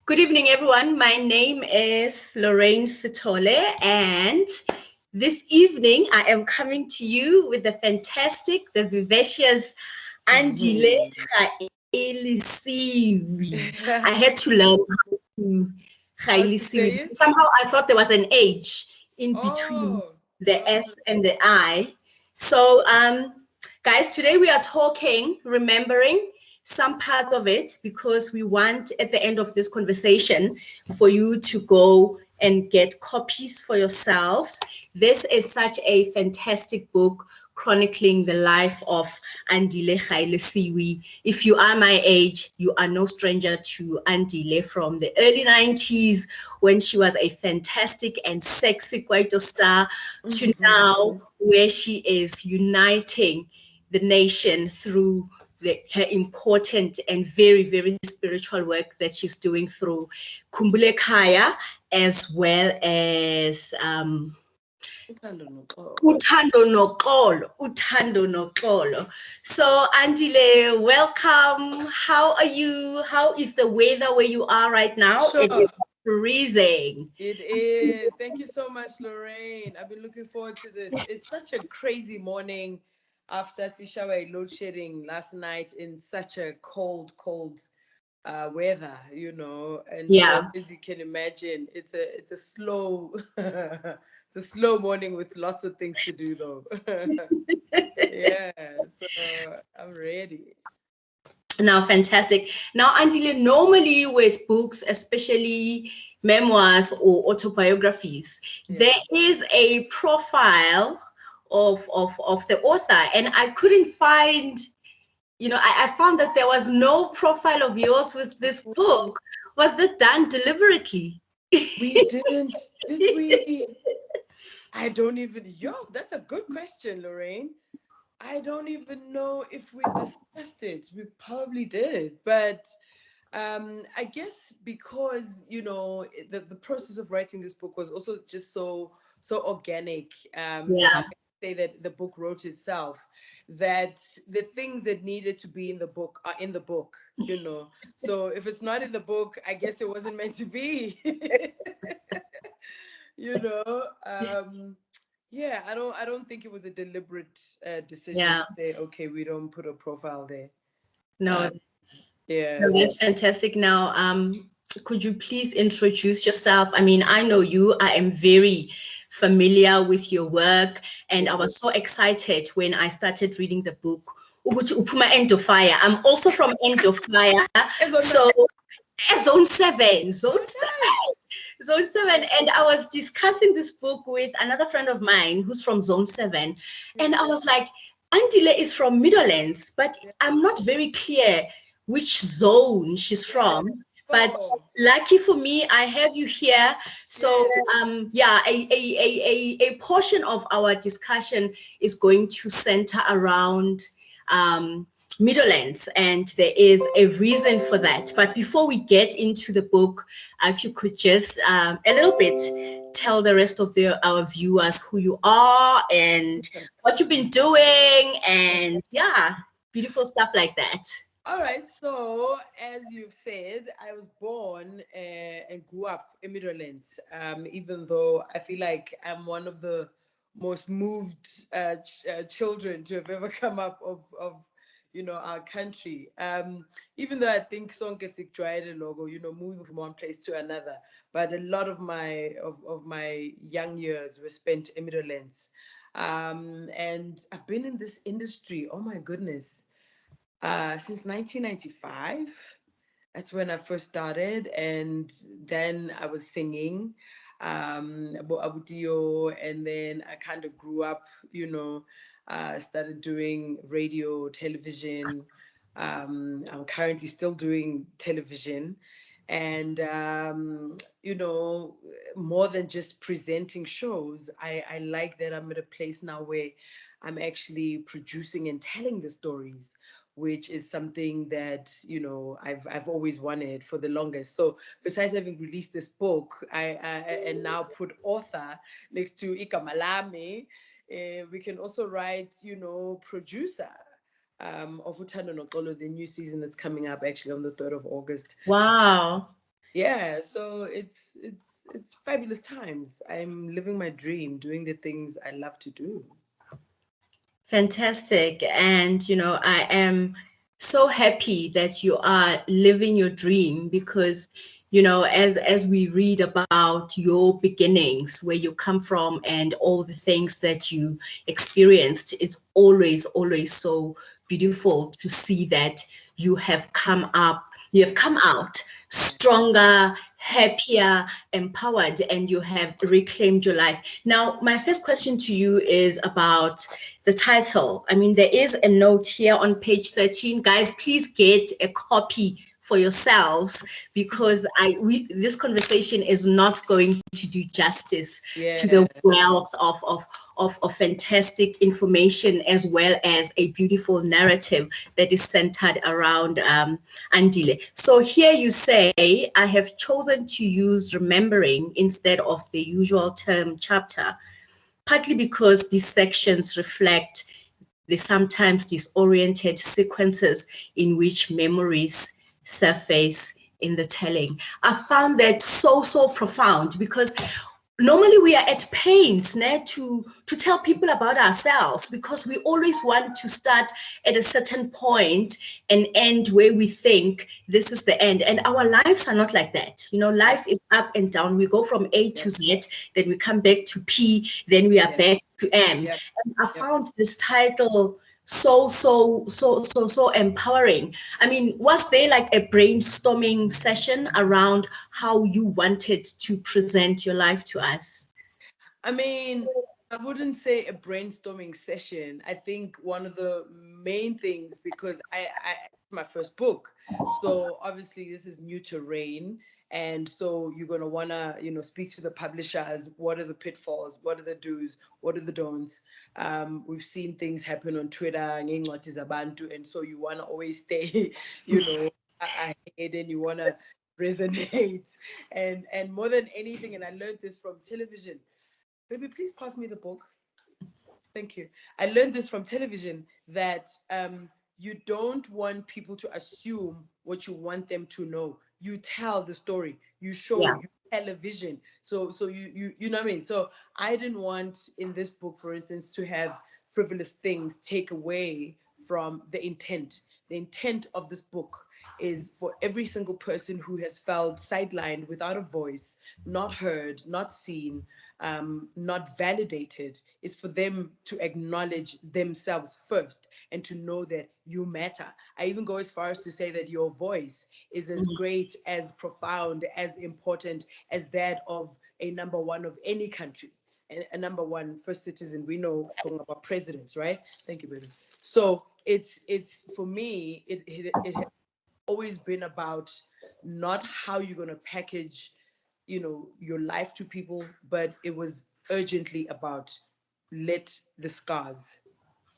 Good evening, everyone. My name is Lorraine Sitole, and this evening I am coming to you with the fantastic, the vivacious Andile Gaelesiwe. I had to learn how to How to say Gaelesiwe. it? Somehow I thought there was an H in between Oh, the no, S and the I. So, guys, today we are talking, remembering some part of it because we want at the end of this conversation for you to go and get copies for yourselves. This is such a fantastic book chronicling the life of Andile Gaelesiwe. If you are my age, you are no stranger to Andile from the early 90s when she was a fantastic and sexy Kwaito star to now where she is uniting the nation through her important and very, very spiritual work that she's doing through Kumbule Kaya, as well as Uthando noxolo. Uthando Noxolo. Uthando Noxolo. So, Andile, welcome. How are you? How is the weather where you are right now? It Sure, is freezing. it is. Thank you so much, Lorraine. I've been looking forward to this. It's such a crazy morning after Sishawa load shedding last night in such a cold weather, and so Yeah. as you can imagine, it's a slow it's a slow morning with lots of things to do though. Yeah, so I'm ready. Now, fantastic. Now, Andile, normally with books, especially memoirs or autobiographies, Yeah. there is a profile of the author, and I couldn't find, I found that there was no profile of yours with this book. Was that done deliberately? We didn't, did we? I don't even, that's a good question, Lorraine. I don't even know if we discussed it. We probably did, but I guess because the process of writing this book was also just so organic, and I Yeah. can say that the book wrote itself. That the things that needed to be in the book are in the book. So if it's not in the book, I guess it wasn't meant to be. you know. Yeah, I don't think it was a deliberate decision Yeah. to say, okay, we don't put a profile there. No, Uh, yeah. no, that's fantastic. Now, could you please introduce yourself? I mean, I know you. I am very familiar with your work, and I was so excited when I started reading the book. Ukuthi uphuma End of Fire. I'm also from End of Fire, As on so Zone 7, oh, nice. Zone 7. And I was discussing this book with another friend of mine who's from Zone 7. And Yeah, I was like, Andile is from Middlelands, but yeah, I'm not very clear which zone she's yeah. from. But Oh, lucky for me, I have you here. So, yeah. yeah, a portion of our discussion is going to center around um, Middlelands, and there is a reason for that. But before we get into the book, if you could just a little bit tell the rest of our viewers who you are and what you've been doing, and yeah, beautiful stuff like that. All right. So, as you've said, I was born and grew up in Middlelands. Even though I feel like I'm one of the most moved children to have ever come up of our country. Even though I think sonke sikujwayele logo, moving from one place to another, but a lot of my young years were spent in Middlelands. And I've been in this industry. Oh my goodness, since 1995. That's when I first started, and then I was singing Abudio, and then I kind of grew up, started doing radio, television. I'm currently still doing television, and more than just presenting shows, I like that I'm at a place now where I'm actually producing and telling the stories, which is something that I've always wanted for the longest. So besides having released this book, I and now put author next to Ikamalame, we can also write producer of Uthando Noxolo, the new season that's coming up actually on the 3rd of August. Wow. Yeah, so it's fabulous times. I'm living my dream, doing the things I love to do. Fantastic. And, I am so happy that you are living your dream because, as we read about your beginnings, where you come from and all the things that you experienced, it's always, always so beautiful to see that you have come out stronger, happier, empowered, and you have reclaimed your life. Now, my first question to you is about the title. I mean, there is a note here on page 13. Guys, please get a copy for yourselves because this conversation is not going to do justice to Yeah. the wealth of fantastic information as well as a beautiful narrative that is centered around Andile. So here you say, I have chosen to use remembering instead of the usual term chapter, partly because these sections reflect the sometimes disoriented sequences in which memories surface in the telling. I found that so profound because normally we are at pains to tell people about ourselves because we always want to start at a certain point and end where we think this is the end, and our lives are not like that. Yeah. Life is up and down. We go from A Yeah. to Z, then we come back to P, then we are Yeah. back to M. Yeah. And I Yeah. found this title so empowering. I mean, was there like a brainstorming session around how you wanted to present your life to us? I mean, I wouldn't say a brainstorming session. I think one of the main things, because it's my first book, so obviously this is new terrain, and so you're gonna wanna speak to the publishers. What are the pitfalls? What are the do's? What are the don'ts? We've seen things happen on Twitter, ngeencwadi zabantu, and so you wanna always stay, ahead, and you wanna resonate, and more than anything, and I learned this from television. Baby, please pass me the book. Thank you. I learned this from television that you don't want people to assume what you want them to know. You tell the story. You show. Yeah. You tell a vision. So you know what I mean. So I didn't want in this book, for instance, to have frivolous things take away from the intent. The intent of this book is for every single person who has felt sidelined, without a voice, not heard, not seen, not validated, is for them to acknowledge themselves first and to know that you matter. I even go as far as to say that your voice is as great, as profound, as important as that of a number one of any country. A number one first citizen, we know, talking about presidents, right? Thank you, baby. So it's for me, it has always been about not how you're going to package your life to people, but it was urgently about let the scars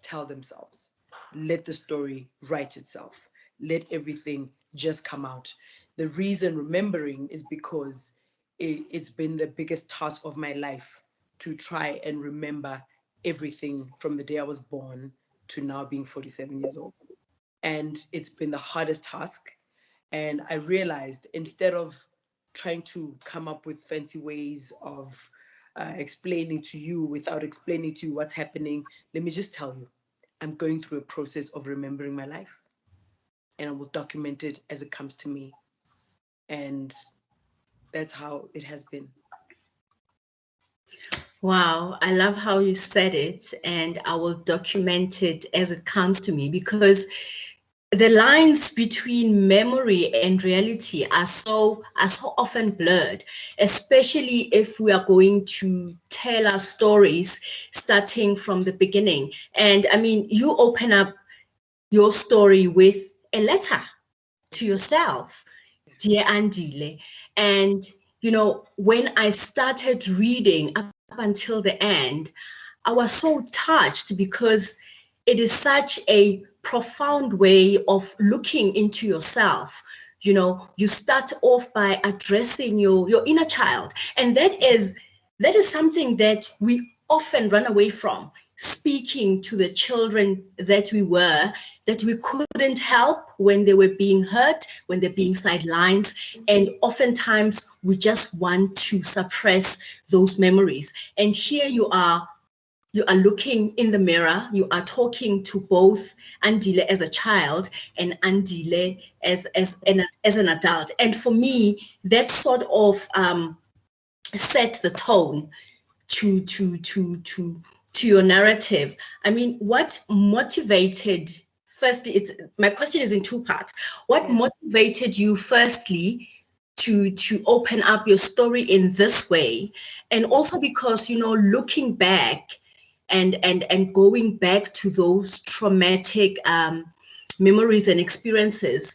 tell themselves, let the story write itself, let everything just come out. The reason remembering is because it's been the biggest task of my life to try and remember everything from the day I was born to now being 47 years old, and it's been the hardest task. And I realized, instead of trying to come up with fancy ways of explaining to you without explaining to you what's happening, let me just tell you, I'm going through a process of remembering my life, and I will document it as it comes to me. And that's how it has been. Wow, I love how you said it, and I will document it as it comes to me because the lines between memory and reality are so often blurred, especially if we are going to tell our stories starting from the beginning. And I mean, you open up your story with a letter to yourself, dear Andile. And, when I started reading up until the end, I was so touched because it is such a profound way of looking into yourself. You start off by addressing your inner child. And that is something that we often run away from speaking to the children that we couldn't help when they were being hurt, when they're being sidelined. And oftentimes we just want to suppress those memories. And here you are looking in the mirror, you are talking to both Andile as a child and Andile as an adult. And for me, that sort of set the tone to your narrative. I mean, what motivated, firstly, my question is in two parts. What motivated you firstly to open up your story in this way? And also because, looking back and going back to those traumatic memories and experiences,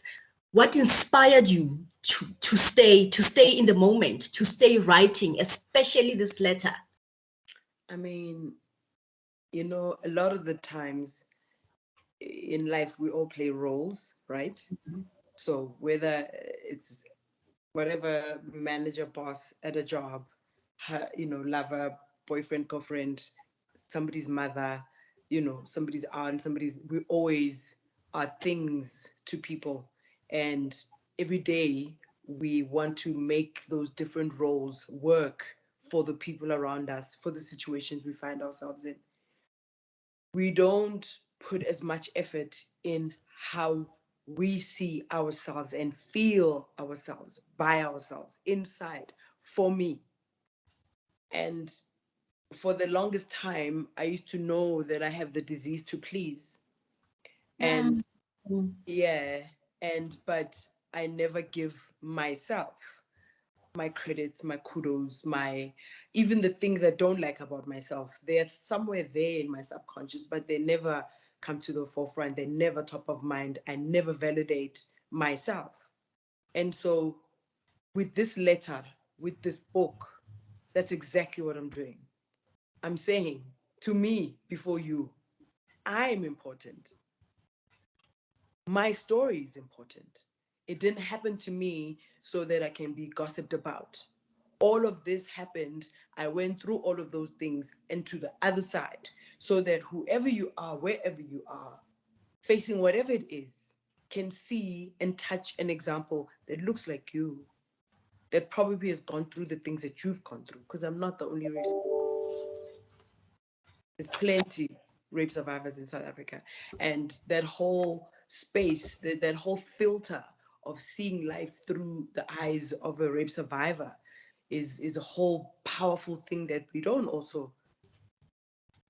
what inspired you to stay in the moment, to stay writing, especially this letter? I mean, a lot of the times in life, we all play roles, right? Mm-hmm. So whether it's whatever manager, boss at a job, lover, boyfriend, girlfriend, somebody's mother, somebody's aunt, we always are things to people. And every day we want to make those different roles work for the people around us, for the situations we find ourselves in. We don't put as much effort in how we see ourselves and feel ourselves by ourselves inside, for me. And for the longest time, I used to know that I have the disease to please. And yeah, but I never give myself my credits, my kudos, even the things I don't like about myself. They're somewhere there in my subconscious, but they never come to the forefront. They're never top of mind. I never validate myself. And so with this letter, with this book, that's exactly what I'm doing. I'm saying to me before you, I'm important. My story is important. It didn't happen to me so that I can be gossiped about. All of this happened. I went through all of those things and to the other side so that whoever you are, wherever you are, facing whatever it is, can see and touch an example that looks like you, that probably has gone through the things that you've gone through, because I'm not the only race. There's plenty rape survivors in South Africa. And that whole space, that whole filter of seeing life through the eyes of a rape survivor is a whole powerful thing that we don't also,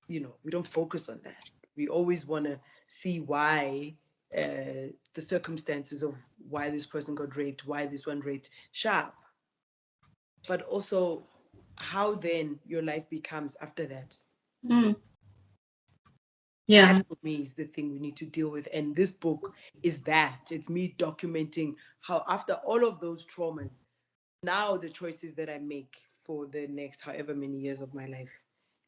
we don't focus on that. We always want to see why the circumstances of why this person got raped, why this one raped, sharp. But also how then your life becomes after that. Yeah. That for me is the thing we need to deal with. And this book is that. It's me documenting how after all of those traumas, now the choices that I make for the next however many years of my life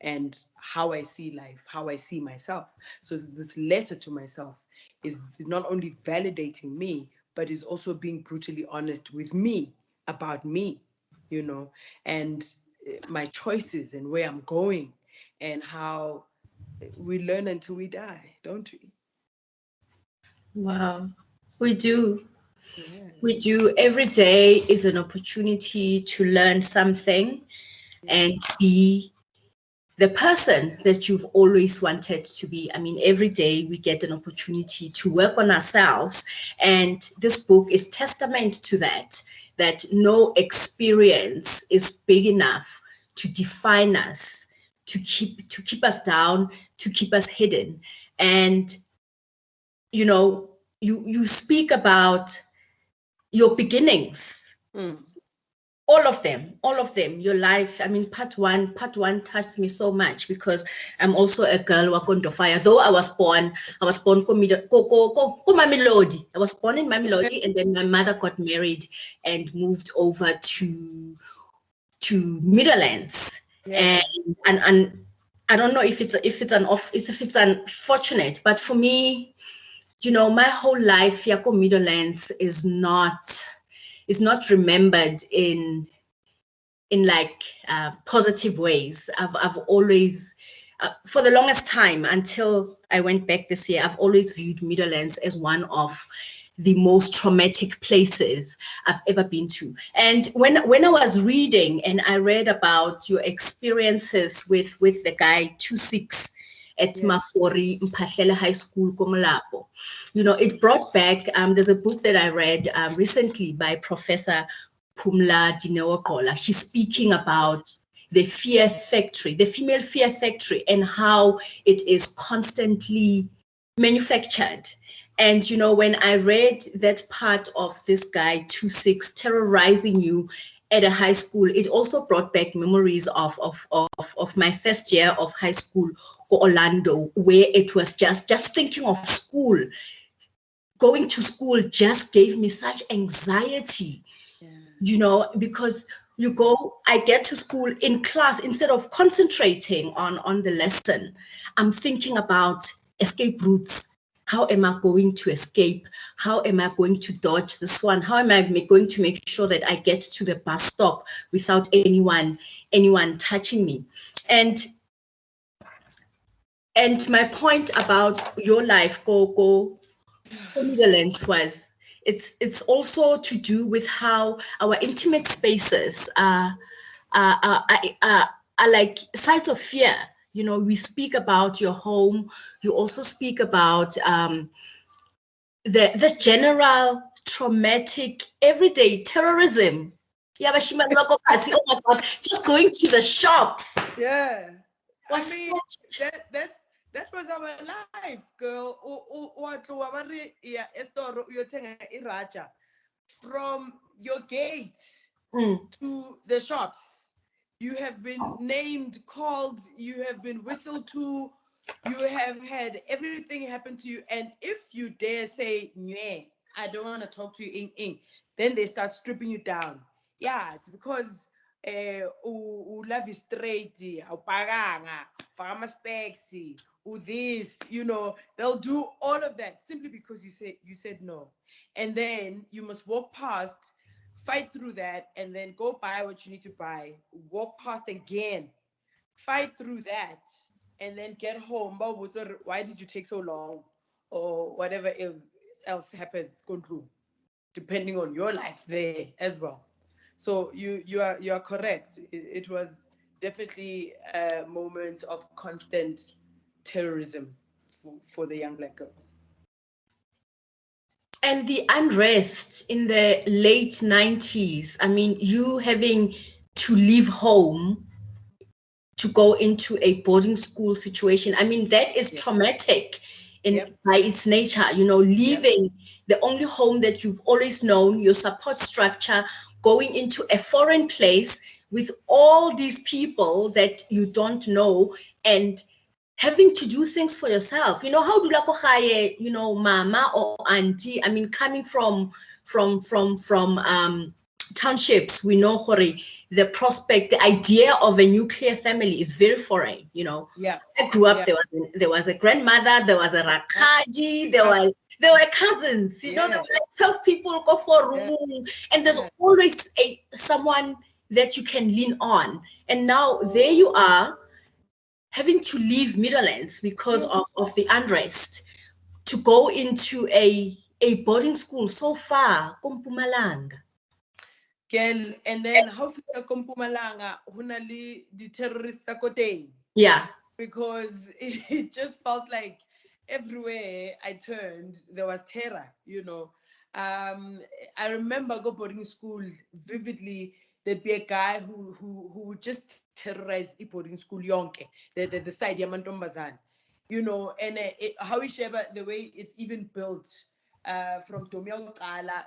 and how I see life, how I see myself. So this letter to myself is not only validating me, but is also being brutally honest with me about me, and my choices and where I'm going and how we learn until we die, don't we? Wow. We do. Yeah. We do. Every day is an opportunity to learn something Yeah. and be the person that you've always wanted to be. I mean, every day we get an opportunity to work on ourselves. And this book is testament to that no experience is big enough to define us, to keep us down, to keep us hidden. And you speak about your beginnings, Mm. all of them, your life. I mean, part one touched me so much because I'm also a girl wakondofaya. Though I was born Mamelodi. I was born in Mamelodi, and then my mother got married and moved over to Middlelands. Yeah. And I don't know if it's unfortunate, but for me, my whole life, Yako Middlelands is not remembered in like positive ways. I've always, for the longest time until I went back this year, I've always viewed Meadowlands as one of the most traumatic places I've ever been to. And when I was reading and I read about your experiences with the guy 26 at Mafori Mphahlele High School, Komolapo, you know, it brought back, there's a book that I read recently by Professor Pumla Dineo. She's speaking about the fear factory, the female fear factory, and how it is constantly manufactured. And, you know, when I read that part of this guy, 26, terrorizing you at a high school, it also brought back memories of my first year of high school, Orlando, where it was just thinking of school. Going to school just gave me such anxiety, you know, because I get to school in class, instead of concentrating on the lesson, I'm thinking about escape routes. How am I going to escape? How am I going to dodge this one? How am I going to make sure that I get to the bus stop without anyone touching me? And my point about your life, go Netherlands, was it's also to do with how our intimate spaces are like sites of fear. You know, we speak about your home. You also speak about the general traumatic everyday terrorism. Yeah, but oh my God, just going to the shops. Yeah. Was I mean, that was our life, girl. Yeah, iraja from your gate to the shops. You have been named, called, you have been whistled to, you have had everything happen to you. And if you dare say, "Nyeh, I don't want to talk to you, then they start stripping you down. Yeah, it's because love is straight, awupaganga, faka specs, this, you know, they'll do all of that simply because you said no. And then you must walk past, fight through that, and then go buy what you need to buy, walk past again, fight through that, and then get home. Why did you take so long? Or whatever else happens, control, depending on your life there as well. So you are correct. It was definitely a moment of constant terrorism for the young black girl. And the unrest in the late 90s, I mean, you having to leave home to go into a boarding school situation, I mean, that is traumatic by its nature, you know, leaving the only home that you've always known, your support structure, going into a foreign place with all these people that you don't know, and having to do things for yourself. You know, how do you know, mama or auntie, I mean, coming from townships, we know the prospect, the idea of a nuclear family is very foreign, you know. I grew up, there was a grandmother, there was a rakaji, there were cousins, you know, there were like 12 people go for a room, and there's always someone that you can lean on. And now there you are, having to leave Netherlands because of the unrest, to go into a boarding school so far, Mpumalanga. Girl, and then how fika ko Mpumalanga ho na le di-terrorists tsa ko teng. Yeah. Because it just felt like everywhere I turned, there was terror, you know. I remember go boarding school vividly. There'd be a guy who would just terrorize the boarding school yonke, the side yamantombazan, you know, and how we share the way it's even built, from Tomio Kala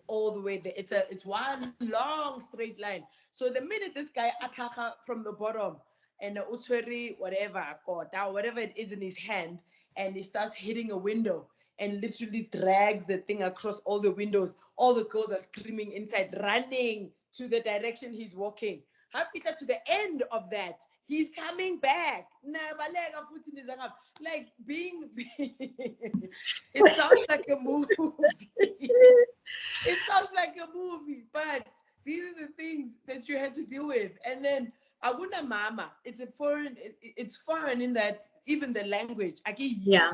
all the way there. It's one long straight line. So the minute this guy ataka from the bottom, and the utsweri, whatever, whatever it is in his hand, and he starts hitting a window and literally drags the thing across all the windows. All the girls are screaming inside, running to the direction he's walking. Hapita to the end of that, he's coming back. Like being, it sounds like a movie. It sounds like a movie, but these are the things that that you had to deal with. And then Aguna Mama, it's a foreign, it's foreign in that even the language, Yeah.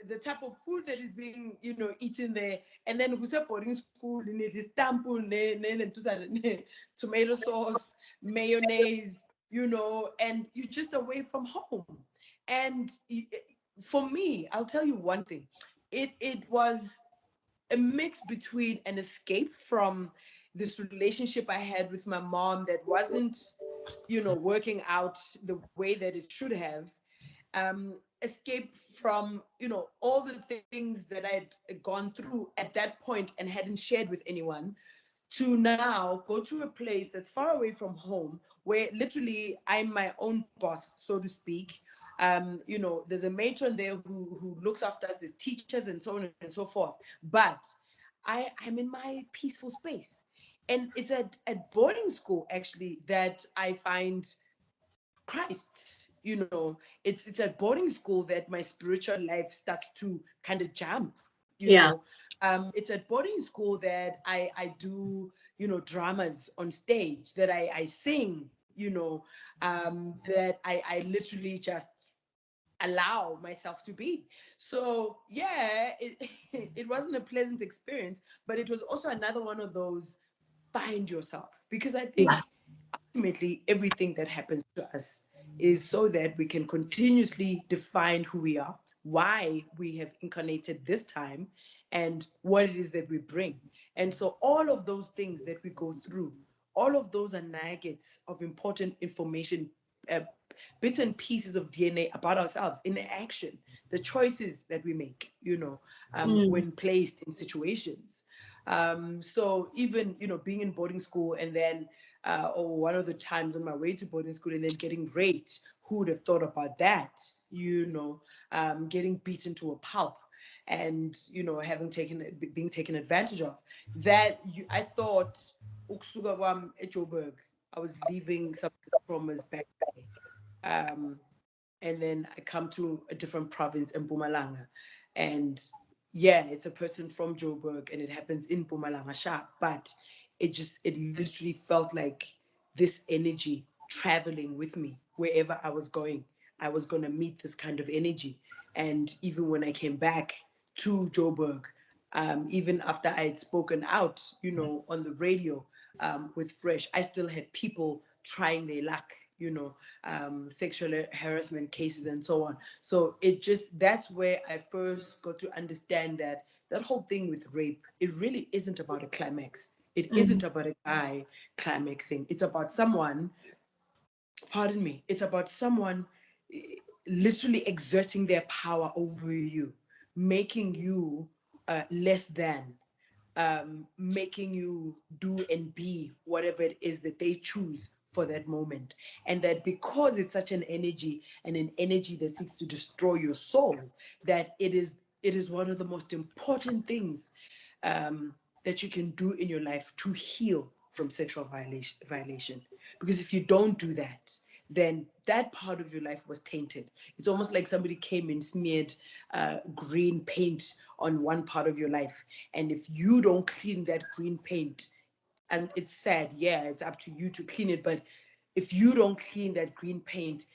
the type of food that is being, eaten there, and then who's a boarding school, in this tomato sauce, mayonnaise, and you're just away from home. And for me, I'll tell you one thing. It was a mix between an escape from this relationship I had with my mom that wasn't, working out the way that it should have. Escape from, all the things that I'd gone through at that point and hadn't shared with anyone, to now go to a place that's far away from home, where literally I'm my own boss, so to speak. There's a matron there who looks after us, there's teachers and so on and so forth. But I'm in my peaceful space. And it's at boarding school, actually, that I find Christ. It's at boarding school that my spiritual life starts to kind of jump. Yeah. It's at boarding school that I do, dramas on stage, that I sing, that I literally just allow myself to be. So yeah, it it wasn't a pleasant experience, but it was also another one of those find yourself, because I Yeah. think ultimately everything that happens to us is so that we can continuously define who we are, why we have incarnated this time, and what it is that we bring. And so all of those things that we go through, all of those are nuggets of important information, uh, bits and pieces of DNA about ourselves in action, the choices that we make, Mm. when placed in situations. So even, being in boarding school, and then, or one of the times on my way to boarding school and then getting raped, who would have thought about that? Getting beaten to a pulp, and, being taken advantage of. I thought, ukusuka kwami eJoburg, I was leaving some traumas back there. Um, and then I come to a different province in Mpumalanga, and yeah, it's a person from Joburg, and it happens in Mpumalanga sharp, but it literally felt like this energy traveling with me wherever I was going. I was gonna meet this kind of energy, and even when I came back to Joburg, even after I had spoken out, on the radio, with Fresh, I still had people trying their luck, sexual harassment cases and so on. So that's where I first got to understand that that whole thing with rape, it really isn't about a climax. It Mm. isn't about a guy climaxing. It's about someone, pardon me, it's about someone literally exerting their power over you, making you less than, making you do and be whatever it is that they choose for that moment. And that because it's such an energy, and an energy that seeks to destroy your soul, that it is one of the most important things, that you can do in your life to heal from sexual violation. Because if you don't do that, then that part of your life was tainted. It's almost like somebody came and smeared green paint on one part of your life. And if you don't clean that green paint, and it's sad, yeah, it's up to you to clean it, but if you don't clean that green paint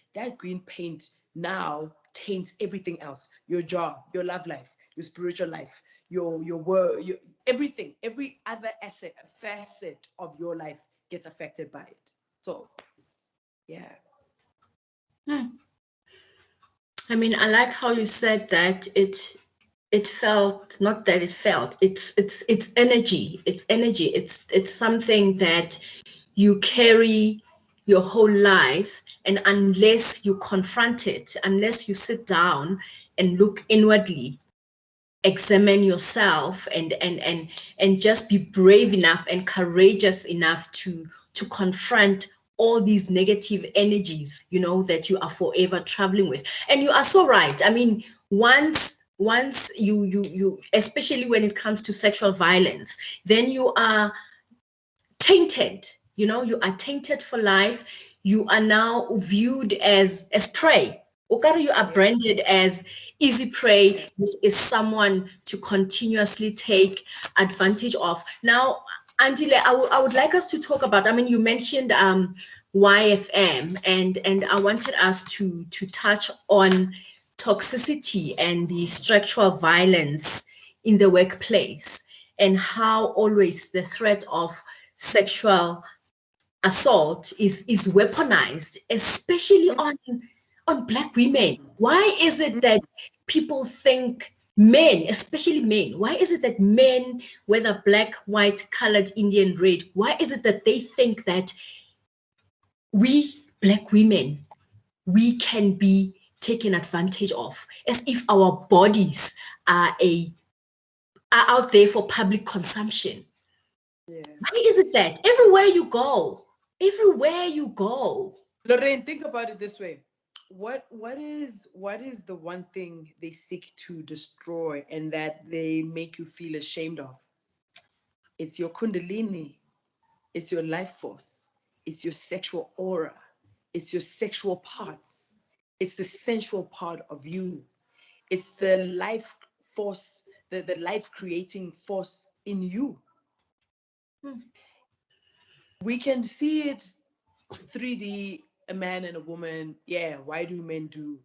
now taints everything else: your job, your love life, your spiritual life, your work, everything, every other facet of your life gets affected by it. So yeah. Mm. I mean, I like how you said that it felt, not that it felt, it's energy. It's energy. It's something that you carry your whole life, and unless you confront it, unless you sit down and look inwardly, examine yourself, and just be brave enough and courageous enough to confront all these negative energies, that you are forever traveling with. And you are so right. I mean, once you especially when it comes to sexual violence, then you are tainted. You are tainted for life. You are now viewed as prey. Okara, you are Yeah. branded as easy prey. This is someone to continuously take advantage of. Now, Andile, I would like us to talk about, I mean, you mentioned YFM, and I wanted us to touch on toxicity and the structural violence in the workplace, and how always the threat of sexual assault is weaponized, especially on Black women. Why is it that people think men, especially men, why is it that men, whether Black, white, colored, Indian, red, why is it that they think that we Black women, we can be taken advantage of, as if our bodies are out there for public consumption? Yeah. Why is it that everywhere you go, Lorraine, think about it this way. What is the one thing they seek to destroy and that they make you feel ashamed of? It's your kundalini, it's your life force, it's your sexual aura, it's your sexual parts, it's the sensual part of you, it's the life force, the life creating force in you. Hmm. We can see it 3D, a man and a woman. Yeah, why do men do?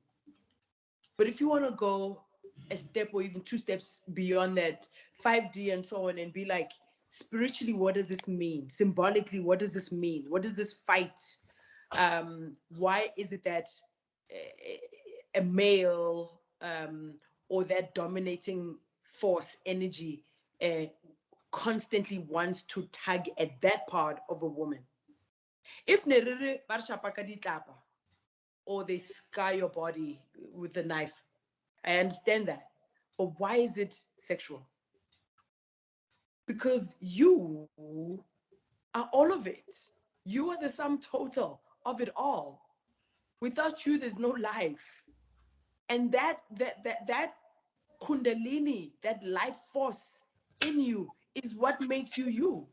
But if you want to go a step or even two steps beyond that, 5D and so on, and be like, spiritually, what does this mean? Symbolically, what does this mean? What does this fight? Why is it that a male or that dominating force, energy, constantly wants to tug at that part of a woman? If nerere ba re shapa ka ditlapa, or they scar your body with a knife, I understand that. But why is it sexual? Because you are all of it. You are the sum total of it all. Without you, there's no life. And that kundalini, that life force in you is what makes you you.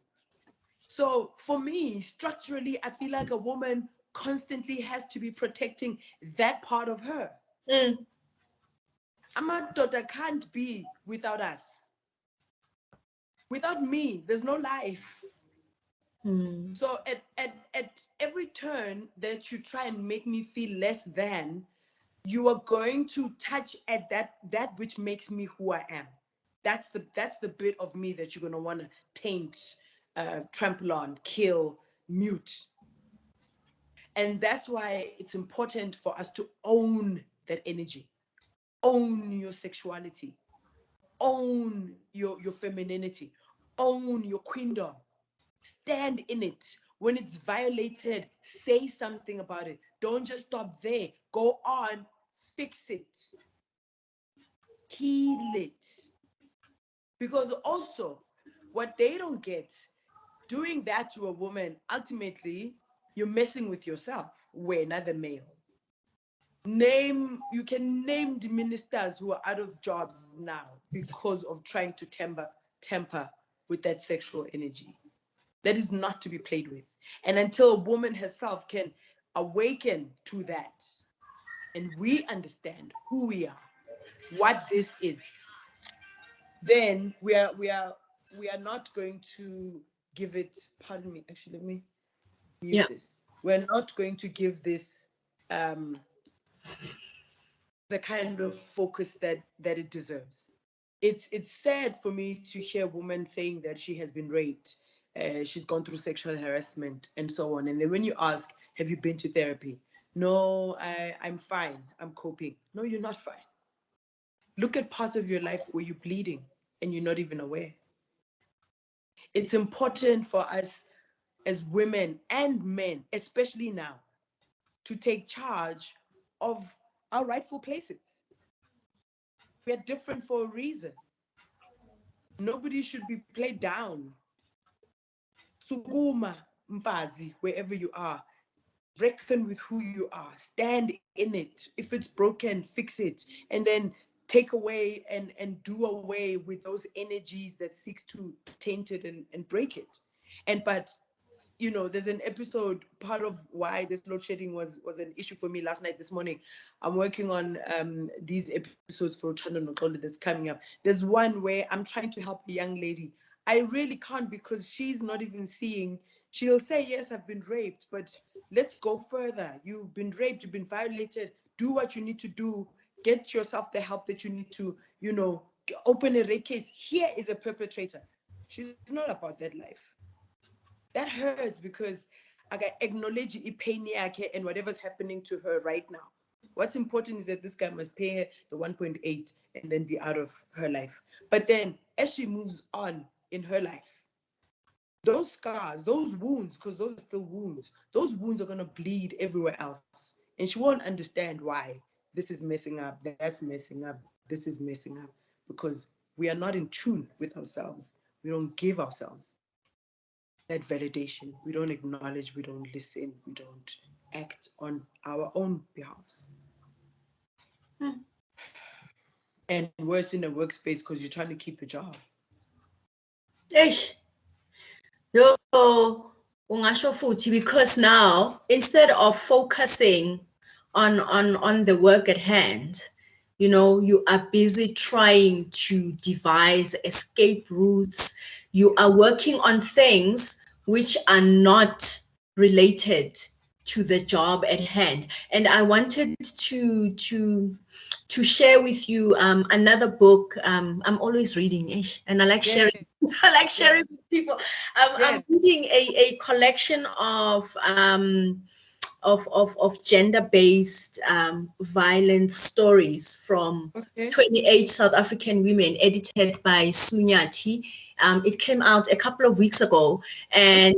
So for me, structurally, I feel like a woman constantly has to be protecting that part of her. mm, Amadoda can't be without us. Without me, there's no life. mm, So at every turn that you try and make me feel less than, you are going to touch at that which makes me who I am. That's the bit of me that you're gonna want to taint, trample on, kill, mute. And that's why it's important for us to own that energy, own your sexuality, own your femininity, own your queendom, stand in it. When it's violated, say something about it. Don't just stop there. Go on, fix it, heal it. Because also, what they don't get, doing that to a woman, ultimately, you're messing with yourself. We're another male. You can name the ministers who are out of jobs now because of trying to temper with that sexual energy. That is not to be played with. And until a woman herself can awaken to that, and we understand who we are, what this is, then we are not going to give it. Pardon me. Actually, let me mute yeah, this. We're not going to give this um, the kind of focus that it deserves. It's sad for me to hear a woman saying that she has been raped, she's gone through sexual harassment and so on, and then when you ask, have you been to therapy? No, I'm fine, I'm coping. No, you're not fine. Look at parts of your life where you're bleeding and you're not even aware. It's important for us as women and men, especially now, to take charge of our rightful places. We are different for a reason. Nobody should be played down. Sukuma mfazi, wherever you are. Reckon with who you are. Stand in it. If it's broken, fix it. And then take away and do away with those energies that seeks to taint it and break it. But there's an episode, part of why this load shedding was an issue for me last night, this morning. I'm working on these episodes for Chanda Nokole that's coming up. There's one where I'm trying to help a young lady I really can't, because she's not even seeing. She'll say, yes, I've been raped, but let's go further. You've been raped, you've been violated. Do what you need to do. Get yourself the help that you need to, open a rape case. Here is a perpetrator. She's not about that life. That hurts, because I acknowledge pain and whatever's happening to her right now. What's important is that this guy must pay her the 1.8 and then be out of her life. But then as she moves on in her life, those scars, those wounds, because those are still wounds, those wounds are going to bleed everywhere else. And she won't understand why this is messing up, that's messing up, this is messing up, because we are not in tune with ourselves. We don't give ourselves that validation. We don't acknowledge, we don't listen, we don't act on our own behalves. And worse in a workspace, because you're trying to keep a job. Eish. Yo, ungasho futhi, because now instead of focusing on the work at hand, you are busy trying to devise escape routes. You are working on things which are not related to the job at hand. And I wanted to share with you another book. I'm always reading, and I like sharing. I like sharing with people. I'm reading a collection of gender-based violence stories from 28 South African women, edited by Sunyati. It came out a couple of weeks ago, and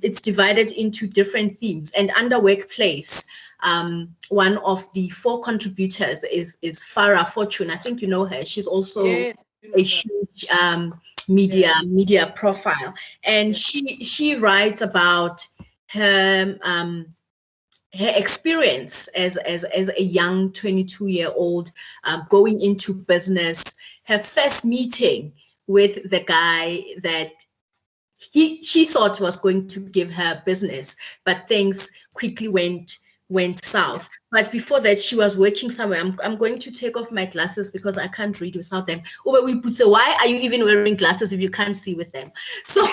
it's divided into different themes. And under workplace, one of the 4 contributors is Farah Fortune. I think you know her. She's also a huge media profile, and she writes about her her experience as a young 22-year-old going into business, her first meeting with the guy that she thought was going to give her business, but things quickly went south. But before that, she was working somewhere. I'm going to take off my glasses because I can't read without them. Oh, but we put, so why are you even wearing glasses if you can't see with them? So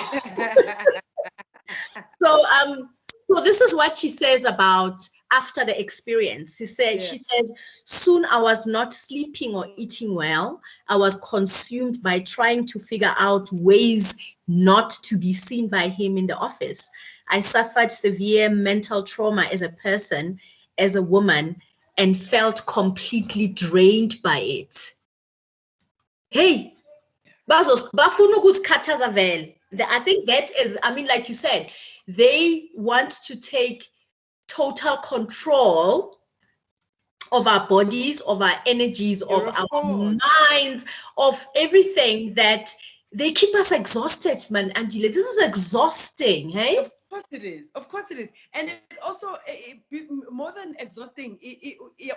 so this is what she says about after the experience. She says, soon I was not sleeping or eating well. I was consumed by trying to figure out ways not to be seen by him in the office. I suffered severe mental trauma as a person, as a woman, and felt completely drained by it. Hey, bafuna ukuzikhathaza vele. I think that is, I mean, like you said, they want to take total control of our bodies, of our energies, of our minds, of everything, that they keep us exhausted, man. Andile, this is exhausting, hey? Of course it is. Of course it is. And it also, more than exhausting, yeah,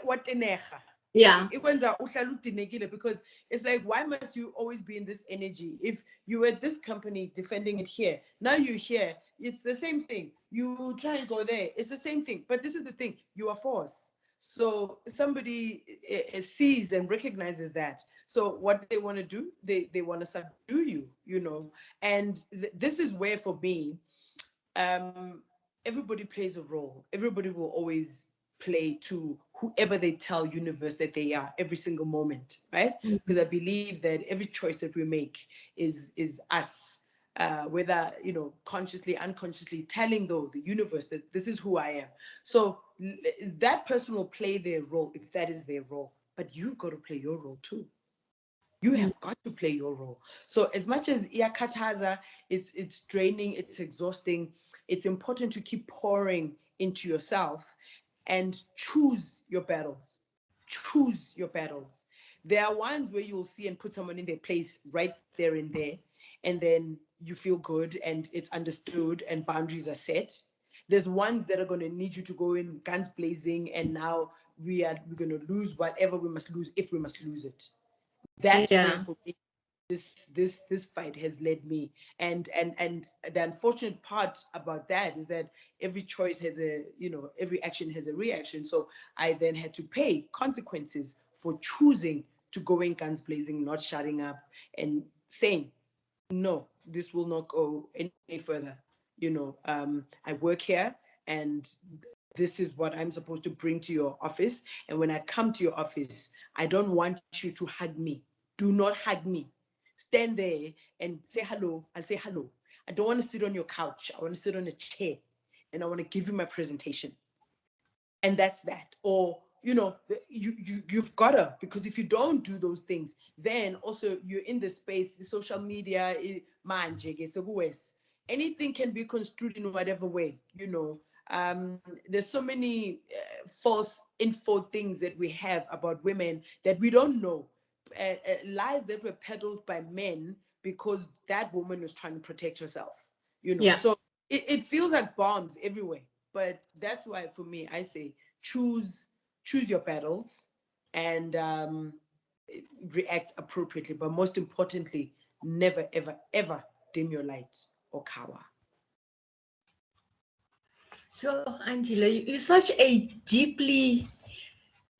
because it's like, why must you always be in this energy? If you were at this company defending it here, now you're here, it's the same thing. You try and go there, it's the same thing. But this is the thing, you are forced. So somebody sees and recognizes that. So what they want to do, they want to subdue you, and this is where, for me, everybody plays a role. Everybody will always play to whoever they tell universe that they are every single moment, right? Because I believe that every choice that we make is us, whether consciously, unconsciously, telling the universe that this is who I am. So that person will play their role if that is their role, but you've got to play your role too. You have got to play your role. So as much as iyakhathaza, it's draining, it's exhausting, it's important to keep pouring into yourself and choose your battles. Choose your battles. There are ones where you'll see and put someone in their place right there and there, and then you feel good and it's understood and boundaries are set. There's ones that are going to need you to go in guns blazing, and now we're going to lose whatever we must lose, if we must lose it. That's where, for me, this fight has led me. And the unfortunate part about that is that every choice has every action has a reaction. So I then had to pay consequences for choosing to go in guns blazing, not shutting up and saying, no, this will not go any further. I work here, and this is what I'm supposed to bring to your office. And when I come to your office, I don't want you to hug me. Do not hug me. Stand there and say hello. I'll say hello. I don't want to sit on your couch. I want to sit on a chair, and I want to give you my presentation. And that's that. Or you've gotta, because if you don't do those things, then also you're in the space, social media, manje ke sekuwes. Anything can be construed in whatever way. There's so many false info things that we have about women that we don't know, lies that were peddled by men because that woman was trying to protect herself. Yeah. So it feels like bombs everywhere. But that's why, for me, I say choose your battles, and react appropriately. But most importantly, never, ever, ever dim your light or cower. So, Andile, you're such a deeply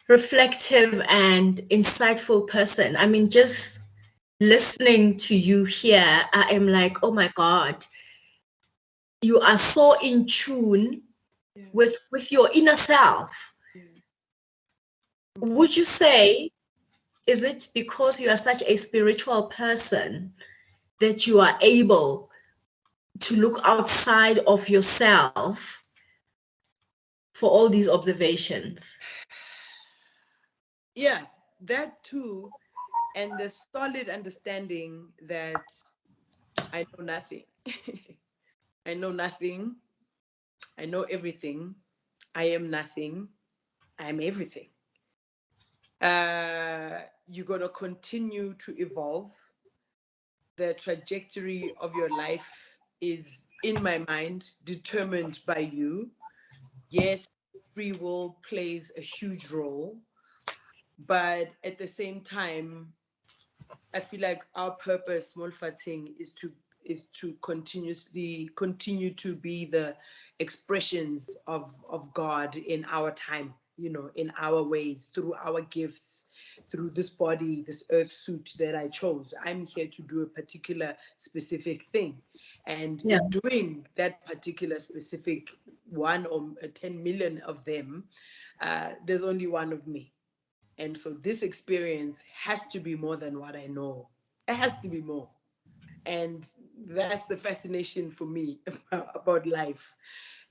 reflective and insightful person. I mean, just listening to you here, I am like, oh my God, you are so in tune with your inner self. Yeah. Would you say, is it because you are such a spiritual person that you are able to look outside of yourself for all these observations? Yeah, that too. And the solid understanding that I know nothing. I know nothing. I know everything. I am nothing. I'm everything. You're going to continue to evolve. The trajectory of your life is, in my mind, determined by you. Yes, free will plays a huge role, but at the same time, I feel like our purpose, Molfating, is to continuously continue to be the expressions of God in our time, in our ways, through our gifts, through this body, this earth suit that I chose. I'm here to do a particular specific thing. And Yeah. in doing that particular specific one or 10 million of them, there's only one of me. And so this experience has to be more than what I know. It has to be more. And that's the fascination for me about life,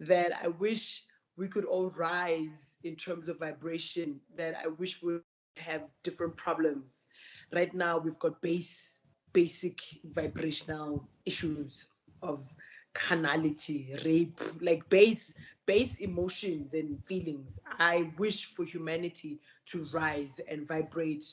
that I wish we could all rise in terms of vibration, that I wish we have different problems. Right now, we've got basic vibrational issues of carnality, rape, like base emotions and feelings. I wish for humanity to rise and vibrate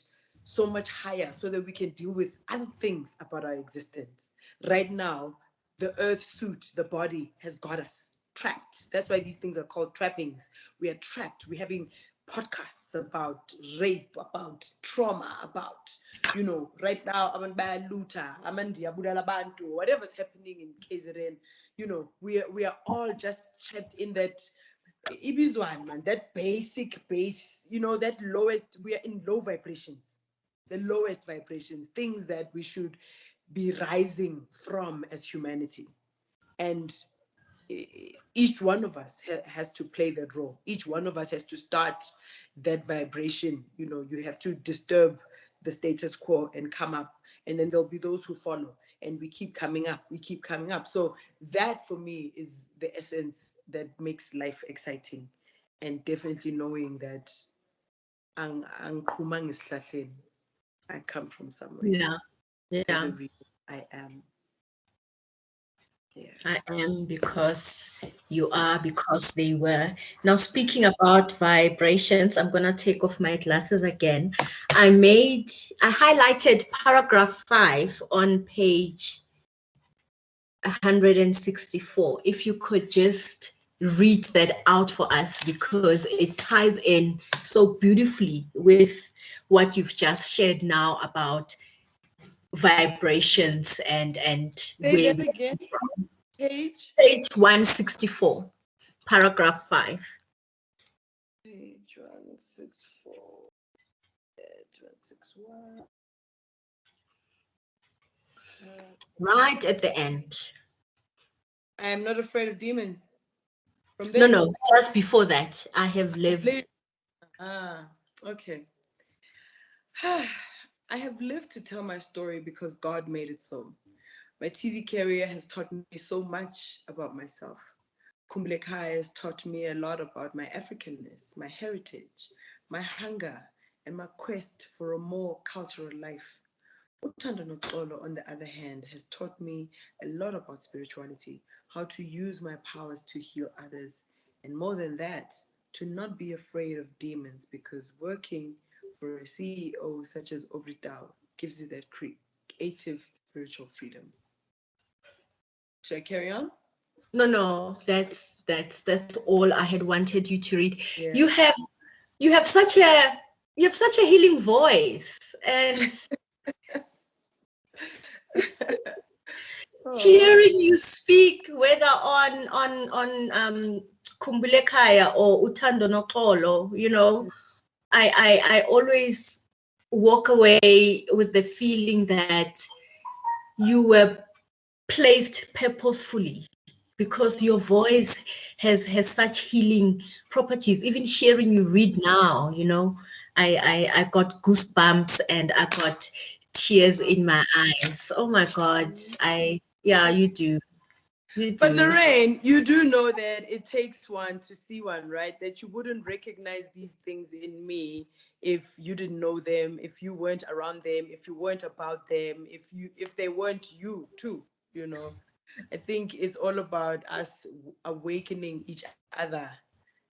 so much higher so that we can deal with other things about our existence. Right now, the earth suit, the body, has got us trapped. That's why these things are called trappings. We are trapped. We're having podcasts about rape, about trauma, about, right now, Luta, Bantu, whatever's happening in KZN, we are all just trapped in that Ibizwan, man, that basic base, that lowest, we are in low vibrations, the lowest vibrations, things that we should be rising from as humanity. And each one of us has to play that role. Each one of us has to start that vibration. You have to disturb the status quo and come up, and then there'll be those who follow, and we keep coming up. We keep coming up. So that, for me, is the essence that makes life exciting, and definitely knowing that I come from somewhere. Yeah. There's Yeah. a reason I am. Yeah. I am because you are because they were. Now, speaking about vibrations, I'm going to take off my glasses again. I highlighted paragraph 5 on page 164. If you could just read that out for us, because it ties in so beautifully with what you've just shared now about vibrations and Say where that we again. come from. Page. Page 164, paragraph 5. Page 164. Page 161. Right at the end. I am not afraid of demons. From No, there, no, just before that, I have lived. Okay. I have lived to tell my story because God made it so. My TV career has taught me so much about myself. Kumblekaya has taught me a lot about my Africanness, my heritage, my hunger, and my quest for a more cultural life. Utando Noxolo, on the other hand, has taught me a lot about spirituality, how to use my powers to heal others, and more than that, to not be afraid of demons because working for a CEO such as Obritao gives you that creative spiritual freedom. Should I carry on? No, no, that's all I had wanted you to read. Yeah. You have you have such a you have such a healing voice, and Oh, hearing you speak, whether on Kumbulekaya or Utando Noxolo, I always walk away with the feeling that you were placed purposefully because your voice has such healing properties. Even hearing you read now, I got goosebumps and I got tears in my eyes. Oh my God. Yeah, you do. You but do. Lorraine, you do know that it takes one to see one, right? That you wouldn't recognize these things in me if you didn't know them, if you weren't around them, if you weren't about them, if they weren't you too, you know. I think it's all about us awakening each other,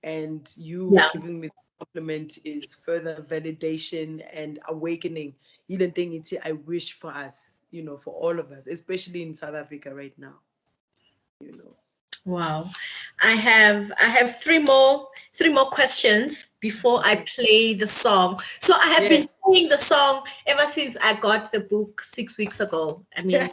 and you Yeah. giving me the compliment is further validation and awakening. Even thing it's I wish for us, for all of us, especially in South Africa right now, you know. Wow. I have three more questions before I play the song. So I have been Yes. playing the song ever since I got the book 6 weeks ago. I mean,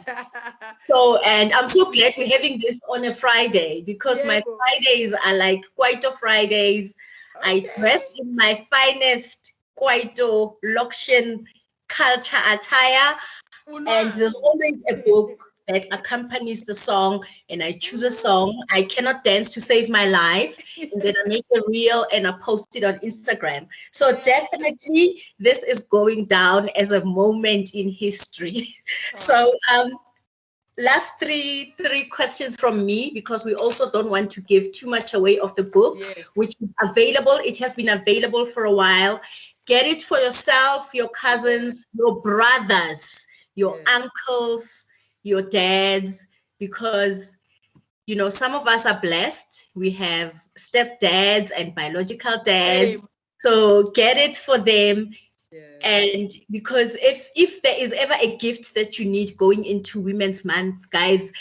so, and I'm so glad we're having this on a Friday because Yeah, my bro. Fridays are like Kwaito Fridays. I Okay. dress in my finest Kwaito Lokshin culture attire, and there's Unwani. always a book that accompanies the song, and I choose a song. I cannot dance to save my life, and then I make a reel and I post it on Instagram. So definitely this is going down as a moment in history. Ah, So last three questions from me, because we also don't want to give too much away of the book, yes. which is available. It has been available for a while. Get it for yourself, your Yeah. cousins, your brothers, your Yeah. uncles, your dads, because some of us are blessed. We have stepdads and biological Hey. dads. So get it for them. Yeah. And because if there is ever a gift that you need going into Women's Month, guys,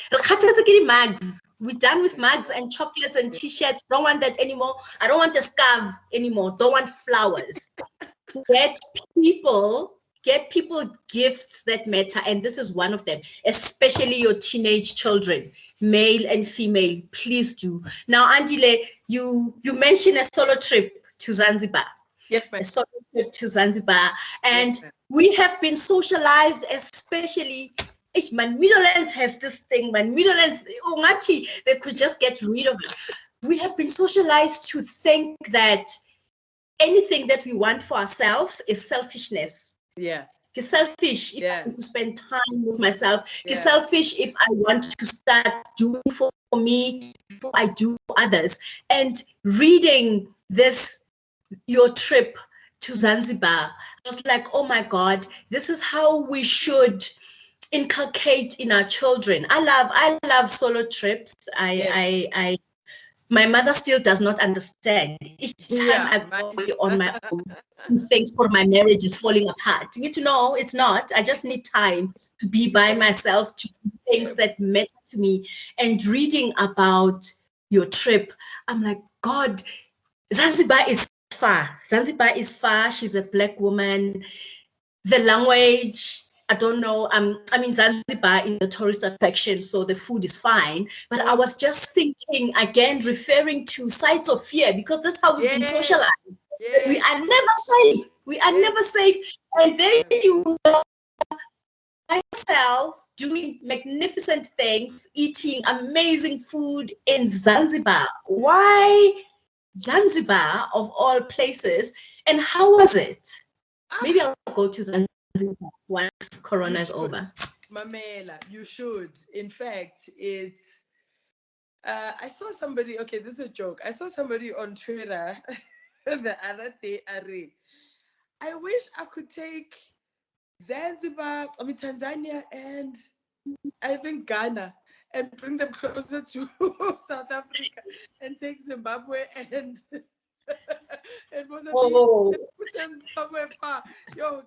mugs. We're done with mugs and chocolates and t-shirts. Don't want that anymore. I don't want a scarf anymore. Don't want flowers. Get people, get people gifts that matter, and this is one of them, especially your teenage children, male and female. Please do. Now, Andile, you mentioned a solo trip to Zanzibar. Yes, ma'am. A solo trip to Zanzibar. Yes, And ma'am. we have been socialized, especially man, Middlelands has this thing, man. Middlelands, Ongati, they could just get rid of it. We have been socialized to think that anything that we want for ourselves is selfishness. Yeah. Get selfish if I Yeah. want to spend time with myself. Get Yeah. selfish if I want to start doing for me before I do for others. And reading this, your trip to Zanzibar, I was like, oh my God, this is how we should inculcate in our children. I love solo trips. Yes. My mother still does not understand. Each time Yeah. I go Mine. on my own, she thinks for my marriage is falling apart. You need to know it's not. I just need time to be by Yeah. myself, to do Yeah. things that matter to me. And reading about your trip, I'm like, God, Zanzibar is far. Zanzibar is far. She's a Black woman. The language, I don't know. I mean, Zanzibar is a tourist attraction, so the food is fine. But I was just thinking, again, referring to sites of fear, because that's how we've been socialized. Yes. We Yes. are never safe. We are Yes. never safe. And then Yeah. you yourself doing magnificent things, eating amazing food in Zanzibar. Why Zanzibar of all places? And how was it? Maybe I'll go to Zanzibar once Corona is over. Mamela, you should. In fact, it's I saw somebody, okay, this is a joke. I saw somebody on Twitter the other day, Ari. I wish I could take Zanzibar, I mean Tanzania, and I think Ghana, and bring them closer to South Africa, and take Zimbabwe and and Mozambique, Oh, and put them somewhere far. Yo,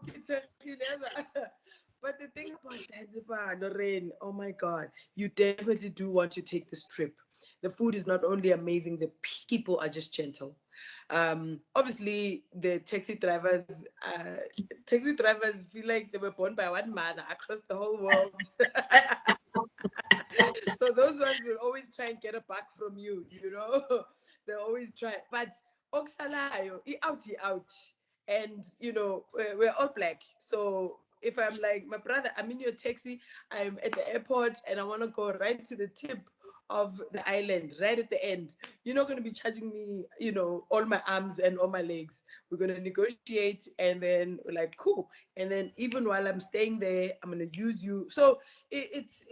but the thing about Zanzibar, Lorraine, oh my God, you definitely do want to take this trip. The food is not only amazing, the people are just gentle. Obviously, the taxi drivers feel like they were born by one mother across the whole world. So those ones will always try and get a buck from you, you know. They always try, but Oksalayo, he out. And you know, we're all black. So if I'm like, my brother, I'm in your taxi, I'm at the airport and I want to go right to the tip of the island, right at the end. You're not going to be charging me, you know, all my arms and all my legs. We're going to negotiate, and then we're like, cool. And then even while I'm staying there, I'm going to use you. So it's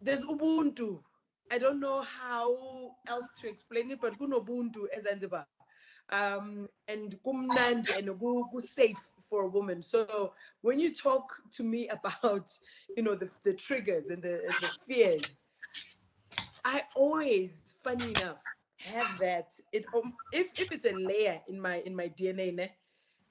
there's Ubuntu. I don't know how else to explain it, but kunobuntu as Zanzibar. And kumnandi and safe for a woman. So when you talk to me about, you know, the triggers and the fears, I always, funny enough, have that. If it's a layer in my DNA, ne,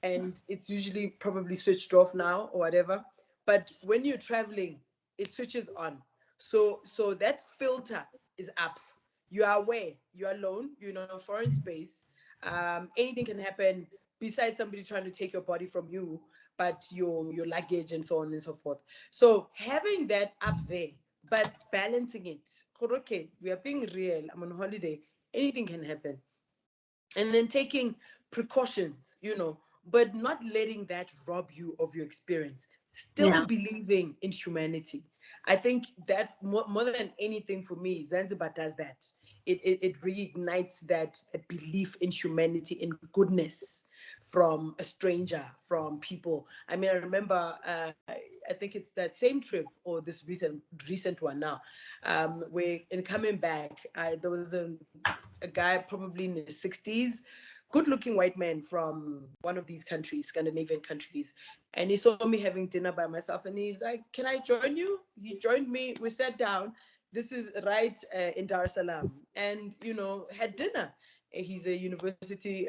and it's usually probably switched off now or whatever. But when you're traveling, it switches on. So that filter is up. You are aware. You're alone. You're in a foreign space. Anything can happen. Besides somebody trying to take your body from you, but your luggage and so on and so forth. So having that up there, but balancing it. Okay, we are being real. I'm on holiday. Anything can happen, and then taking precautions, you know, but not letting that rob you of your experience. Still yeah. believing in humanity. I think that more than anything for me, Zanzibar does that. It reignites that belief in humanity, in goodness from a stranger, from people. I mean, I remember, I think it's that same trip or this recent one now, where in coming back, there was a guy probably in his 60s, good looking white man from one of these countries, Scandinavian countries. And he saw me having dinner by myself and he's like, can I join you? He joined me. We sat down. This is right in Dar es Salaam, and, you know, had dinner. He's a university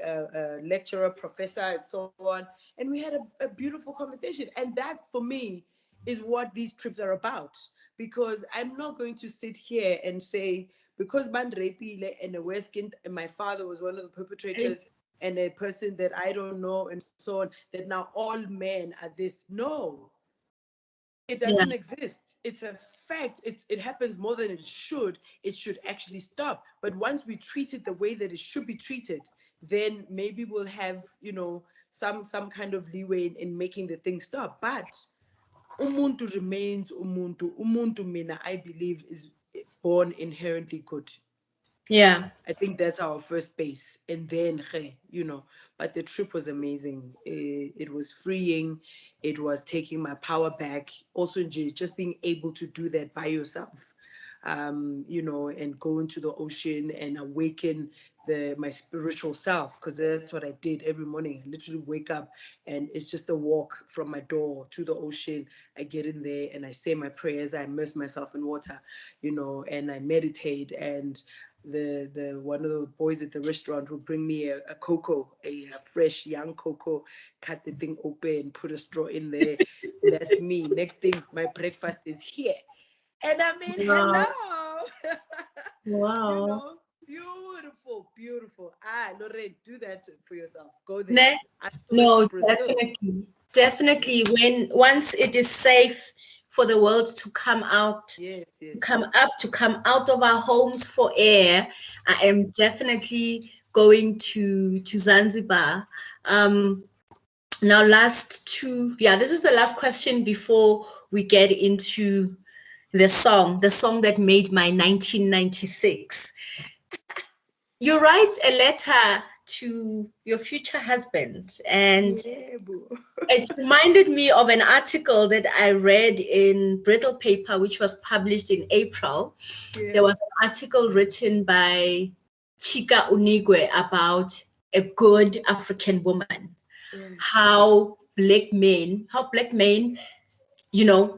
lecturer, professor, and so on. And we had a beautiful conversation. And that, for me, is what these trips are about. Because I'm not going to sit here and say, because Bandrepile and a Westkind and my father was one of the perpetrators and a person that I don't know and so on, that now all men are this. No, it Yeah. doesn't exist. It's a fact. It happens more than it should. It should actually stop. But once we treat it the way that it should be treated, then maybe we'll have, you know, some kind of leeway in making the thing stop. But umuntu remains umuntu. Umuntu, mina, I believe, is born inherently good. Yeah. I think that's our first base. And then, you know, but the trip was amazing. It was freeing. It was taking my power back. Also, just being able to do that by yourself, you know, and go into the ocean and awaken my spiritual self, because that's what I did every morning. I literally wake up and it's just a walk from my door to the ocean. I get in there and I say my prayers. I immerse myself in water, you know, and I meditate. And the one of the boys at the restaurant will bring me a cocoa, a fresh young cocoa, cut the thing open, put a straw in there, and that's me. Next thing, my breakfast is here. And I mean, Wow. hello. You Wow. know, beautiful, beautiful. Lorraine, do that for yourself. Go there. Ne? I took it to No, Brazil. definitely. Definitely. When once it is safe for the world to come out, Yes, yes, come yes. up, to come out of our homes for air, I am definitely going to Zanzibar. Now, this is the last question before we get into the song that made my 1996. You write a letter to your future husband, and Yeah, boo. it reminded me of an article that I read in Brittle Paper, which was published in April. Yeah. There was an article written by Chika Unigwe about a good African woman, Yeah. how black men,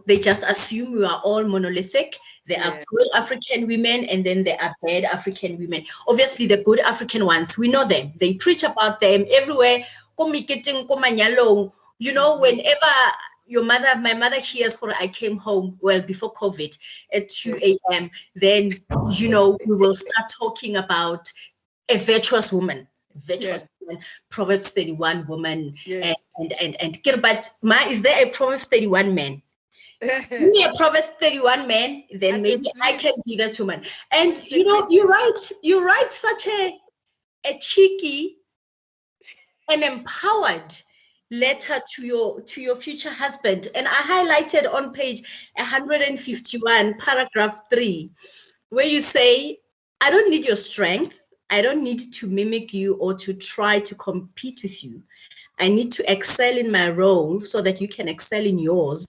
they just assume we are all monolithic. There are Yeah. good African women and then there are bad African women. Obviously, the good African ones, we know them. They preach about them everywhere. Whenever my mother hears for I came home, well, before COVID at 2 a.m., then, we will start talking about a virtuous woman. Yeah. Proverbs 31 woman, Yes. but is there a Proverbs 31 man? Give me a Proverbs 31 man, then I maybe said, I please, can be that woman. And please take my you write such a cheeky and empowered letter to your future husband. And I highlighted on page 151, paragraph 3, where you say, I don't need your strength. I don't need to mimic you or to try to compete with you. I need to excel in my role so that you can excel in yours,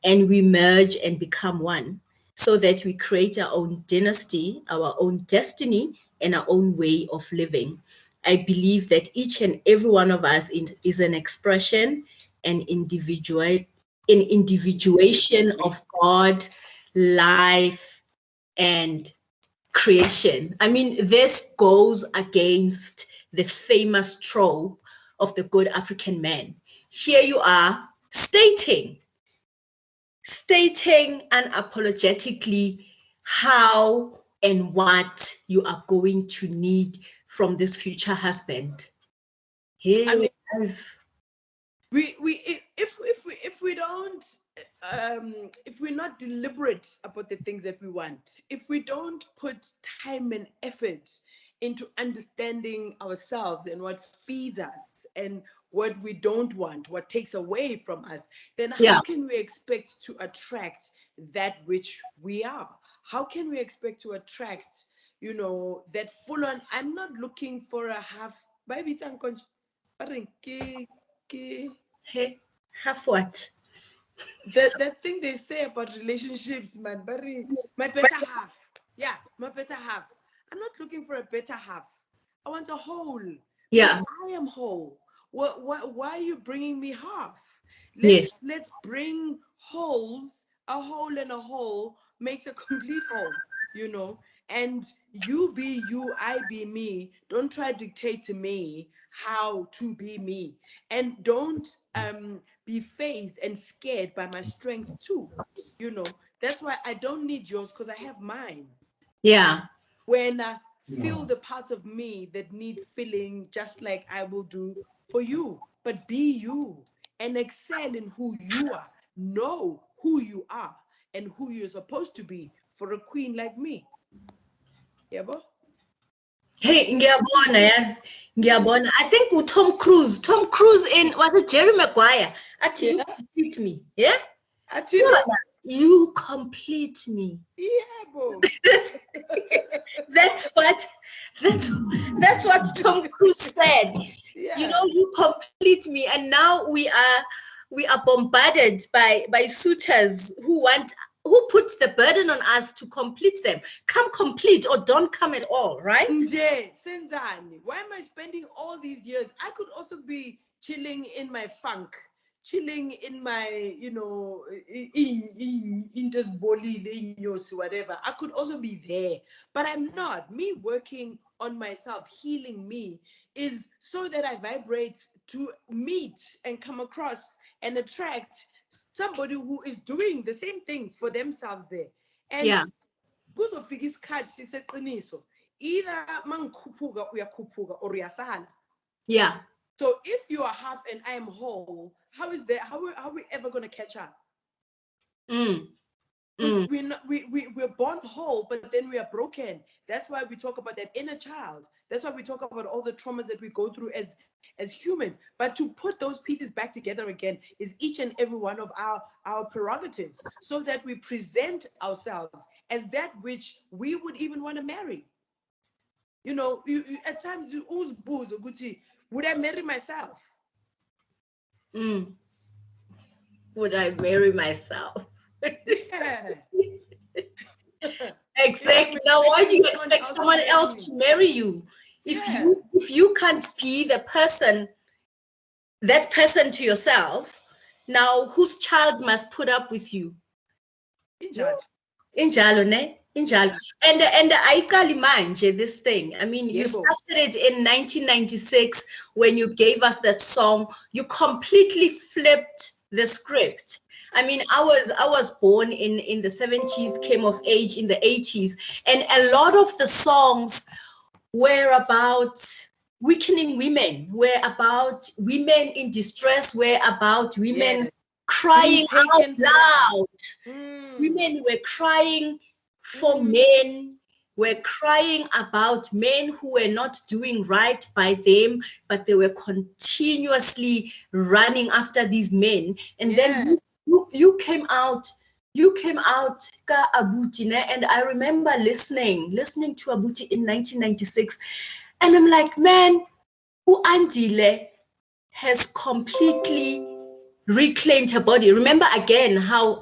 and we merge and become one, so that we create our own dynasty, our own destiny, and our own way of living. I believe that each and every one of us is an expression and individuation of God, life, and creation. I mean, this goes against the famous trope of the good African man. Here you are stating unapologetically how and what you are going to need from this future husband. I Hey, mean, guys. if we don't if we're not deliberate about the things that we want, if we don't put time and effort into understanding ourselves and what feeds us and what we don't want, what takes away from us, then Yeah, how can we expect to attract that which we are? How can we expect to attract, that full on? I'm not looking for a half. Baby, hey, have what? that thing they say about relationships, man, but my better half. Yeah, my better half. I'm not looking for a better half. I want a whole, because Yeah, I am whole. Why are you bringing me half? yes, Let's bring wholes. A whole and a whole makes a complete whole. And you be you, I be me. Don't try to dictate to me how to be me, and don't be phased and scared by my strength too. That's why I don't need yours, because I have mine. yeah, When I feel the parts of me that need filling, just like I will do for you. But be you and excel in who you are. Know who you are and who you're supposed to be for a queen like me. Yabo? hey, ngiyabona yazi, ngiyabona. I think with Tom Cruise in, was it Jerry Maguire? Actually, you Yeah. complete me. Yeah? Atino? You complete me. Yabo. That's what that's that's what Tom Cruise said. Yeah. You complete me, and now we are bombarded by suitors who put the burden on us to complete them. Come complete or don't come at all, right? Nje, senzani. Why am I spending all these years? I could also be chilling in my funk, chilling in my, in this boli, whatever. I could also be there, but I'm not. Me working on myself, healing me, is so that I vibrate to meet and come across and attract somebody who is doing the same things for themselves there. And Yeah, kuzofika isikhathi seqiniso, either mangikhuphuka uyakhuphuka or uyasala. yeah, So if you are half and I am whole, how are we ever going to catch up? mm, Because Mm. we're born whole, but then we are broken. That's why we talk about that inner child. That's why we talk about all the traumas that we go through as humans. But to put those pieces back together again is each and every one of our prerogatives, so that we present ourselves as that which we would even want to marry. You know, at times you always booze, would I marry myself? Mm. Would I marry myself? Yeah. If I'm Exactly. Now, why do expecting you someone expect else to someone marry else me. to marry you? Yeah. If you can't be the person, that person to yourself, now whose child must put up with you? Injalo. Injalo, ne? Injalo. Yeah. And ayikali manje, this thing. I mean, you Yebo. started it in 1996 when you gave us that song. You completely flipped the script. I mean, I was born in the 70s, came of age in the 80s, and a lot of the songs were about weakening women, were about women in distress, were about women Yeah. Being crying out taken from. loud. Mm. Women were crying for Mm. men, were crying about men who were not doing right by them, but they were continuously running after these men. And then Yeah. you came out. You came out ka Abuti, ne? And I remember listening to Abuti in 1996, and I'm like, man, who Andile has completely reclaimed her body. Remember again how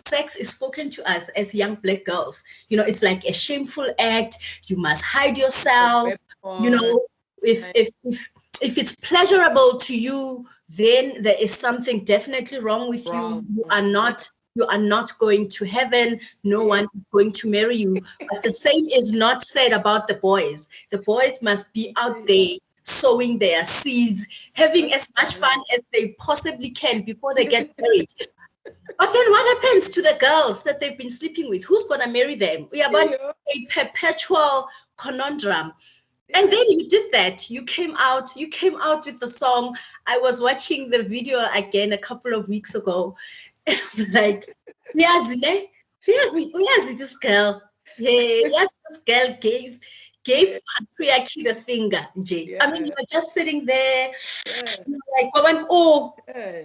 sex is spoken to us as young black girls. You know, it's like a shameful act. You must hide A yourself. You weapon. know, if it's pleasurable to you, then there is something definitely wrong with you. Wrong. Yeah. You are not going to heaven. No Yeah. one is going to marry you. But the same is not said about the boys. The boys must be out there sowing their seeds, having as much fun as they possibly can before they get married. But then what happens to the girls that they've been sleeping with? Who's gonna marry them? We are about Yeah. a perpetual conundrum. And Yeah. then you did that. You came out with the song. I was watching the video again a couple of weeks ago. And I'm like, yes, yes, this girl. Yeah, yes, this girl gave Yeah. patriarchy the finger, Jay. I mean, Yeah. you're just sitting there, Yeah. you're like, oh, Yeah.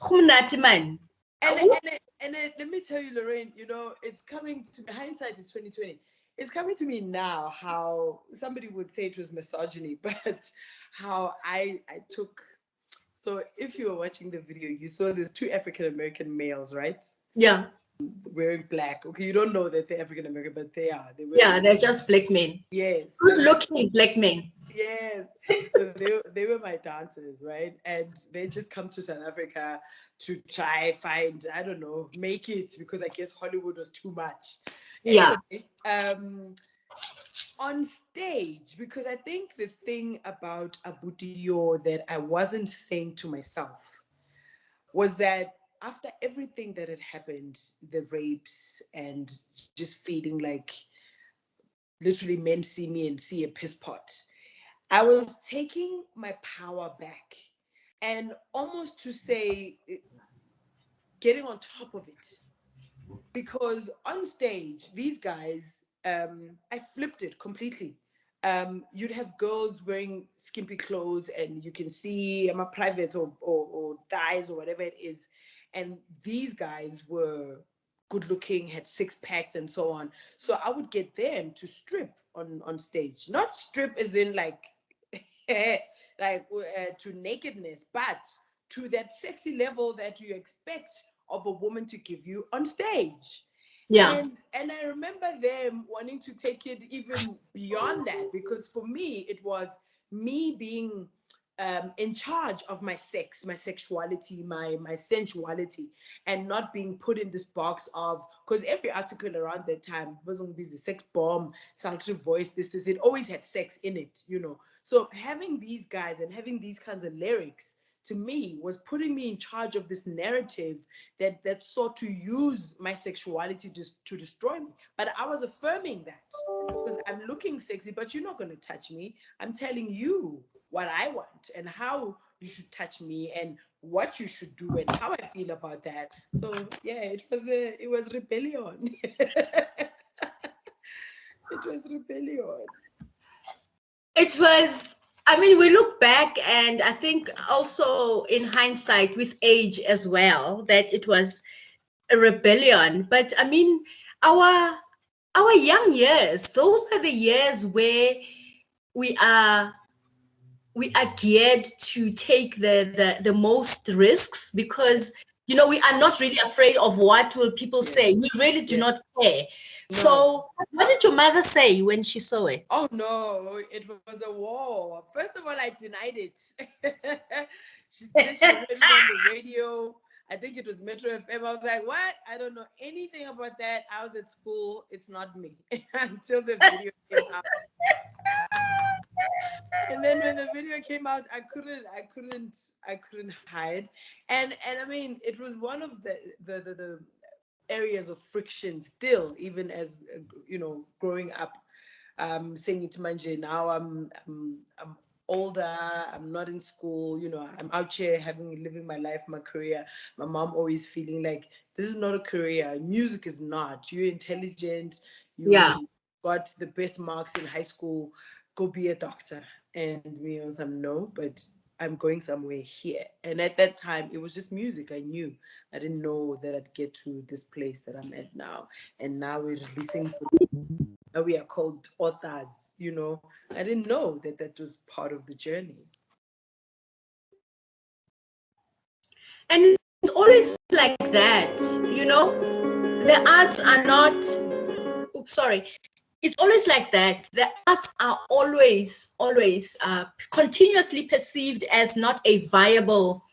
Humnati man. Let me tell you, Lorraine, you know, it's coming to hindsight is 2020. It's coming to me now how somebody would say it was misogyny, but how I took. So if you were watching the video, you saw there's two African American males, right? Yeah, Wearing black. Okay, you don't know that they're African American, but they are. They're wearing yeah, black. they're just black men. Yes. Good looking black men. Yes. So they were my dancers, right? And they just come to South Africa to try find, I don't know, make it, because I guess Hollywood was too much. Yeah, Anyway, on stage, because I think the thing about Abudio that I wasn't saying to myself was that after everything that had happened, the rapes and just feeling like literally men see me and see a piss pot, I was taking my power back and almost to say getting on top of it. Because on stage, these guys, I flipped it completely. You'd have girls wearing skimpy clothes and you can see my privates or thighs or whatever it is. And these guys were good looking, had six packs and so on. So I would get them to strip on stage. Not strip as in like to nakedness, but to that sexy level that you expect of a woman to give you on stage. yeah, And I remember them wanting to take it even beyond that, because for me it was me being in charge of my sex, my sexuality, my sensuality, and not being put in this box of, because every article around that time was going to be the sex bomb, sanctuary voice, this, it always had sex in it, you know. So having these guys and having these kinds of lyrics to me was putting me in charge of this narrative that sought to use my sexuality to destroy me. But I was affirming that because I'm looking sexy, but you're not going to touch me. I'm telling you. what I want and how you should touch me and what you should do and how I feel about that. So yeah, it was rebellion. It was rebellion. It was, I mean, we look back and I think also in hindsight with age as well, that it was a rebellion. But I mean, our our young years, those are the years where we are we are geared to take the most risks because we are not really afraid of what will people Yeah. say. We really do Yeah. not care. No. So what did your mother say when she saw it? Oh no, it was a war. First of all, I denied it. She said she heard it on the radio. I think it was Metro FM. I was like, what? I don't know anything about that. I was at school. It's not me. Until the video came out. And then when the video came out, I couldn't hide. And I mean, it was one of the areas of friction still, even as growing up. Saying it to Manje now, I'm older. I'm not in school. I'm out here living my life, my career. My mom always feeling like this is not a career. Music is not. You're intelligent. Yeah. You got the best marks in high school. Go be a doctor. And me on some no, but I'm going somewhere here. And at that time, it was just music. I knew. I didn't know that I'd get to this place that I'm at now. And now we're releasing. We are called authors. I didn't know that that was part of the journey. And it's always like that, the arts are not, oops, sorry. It's always like that. The arts are always continuously perceived as not a viable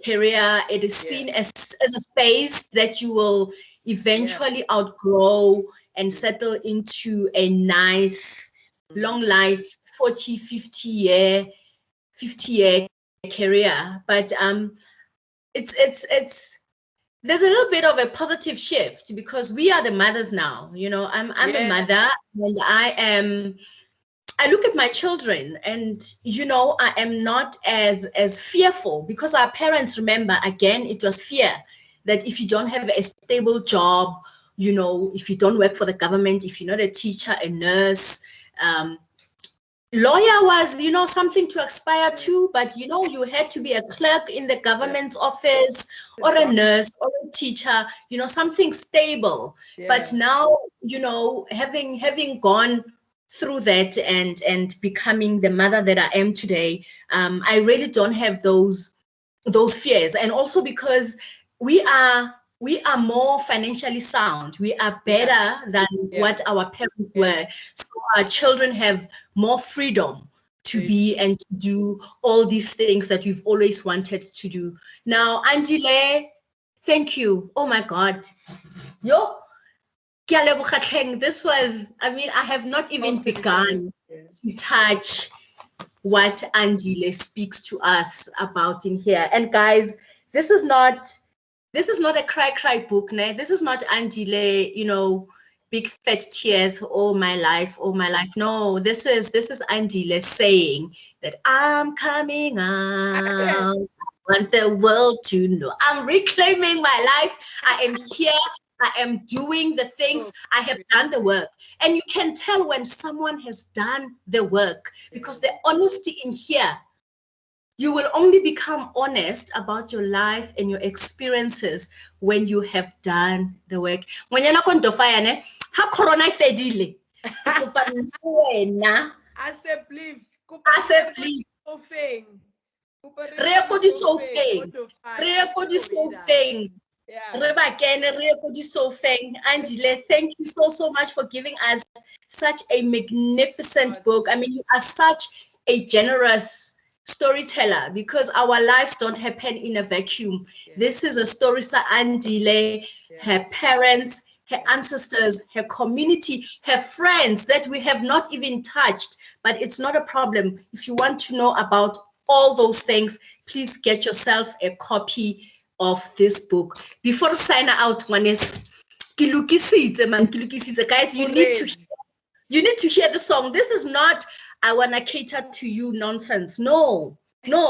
career. It is seen as a phase that you will eventually outgrow and settle into a nice, long life, 40, 50-year career. But it's there's a little bit of a positive shift because we are the mothers now. I'm a mother, and I look at my children, and I am not as fearful because our parents, remember, again, it was fear that if you don't have a stable job, if you don't work for the government, if you're not a teacher, a nurse, lawyer was something to aspire to, but you had to be a clerk in the government's office, or a nurse, or a teacher, something stable. But now, having gone through that and becoming the mother that I am today, I really don't have those fears. And also because we are more financially sound. We are better than what our parents were. So our children have more freedom to be and to do all these things that we've always wanted to do. Now, Andile, thank you. Oh my God. Yo, this was, I have not even begun to touch what Andile speaks to us about in here. And guys, this is not a cry book, ne? This is not Andile, big fat tears, all my life. No, this is Andile saying that I'm coming out. I want the world to know. I'm reclaiming my life. I am here. I am doing the things. I have done the work. And you can tell when someone has done the work because the honesty in here, you will only become honest about your life and your experiences when you have done the work. Ngonyana ko ntofaya ne, ha corona e fedile. Ke kopa wena. I said, please. Re ye ko di-sofeng. Re ba kene, re ye ko di-sofeng. Andile, thank you so much for giving us such a magnificent book. You are such a generous storyteller because our lives don't happen in a vacuum. This is a story sa Andile, her parents, her ancestors, her community, her friends that we have not even touched, but it's not a problem. If you want to know about all those things, please get yourself a copy of this book. Before sign out, guys, you need to hear the song. This is not I want to cater to you nonsense. No,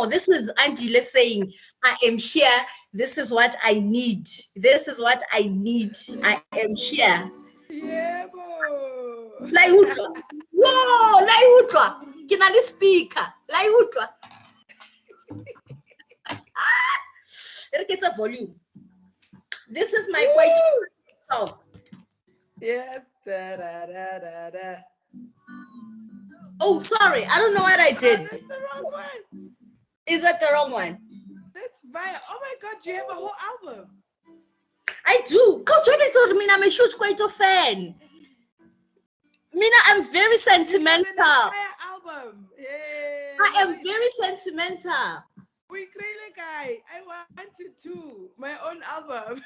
this is Andile saying, I am here. This is what I need. This is what I need. I am here. Yeah, bo. La utlwa. Whoa, la utlwa. Ke na le speaker. La utlwa. Re ke tsa volume. This is my quite song. Yes. Da, da, da, da, da. Oh, sorry. I don't know what I did. Oh, that's the wrong one. Is that the wrong one? That's my. Oh my God, you have a whole album. I do. Coach, what is it? I'm a huge Kwaito fan. Mina, I'm very sentimental. You have an entire album. Hey, I am very sentimental. we create guy. I wanted to my own album.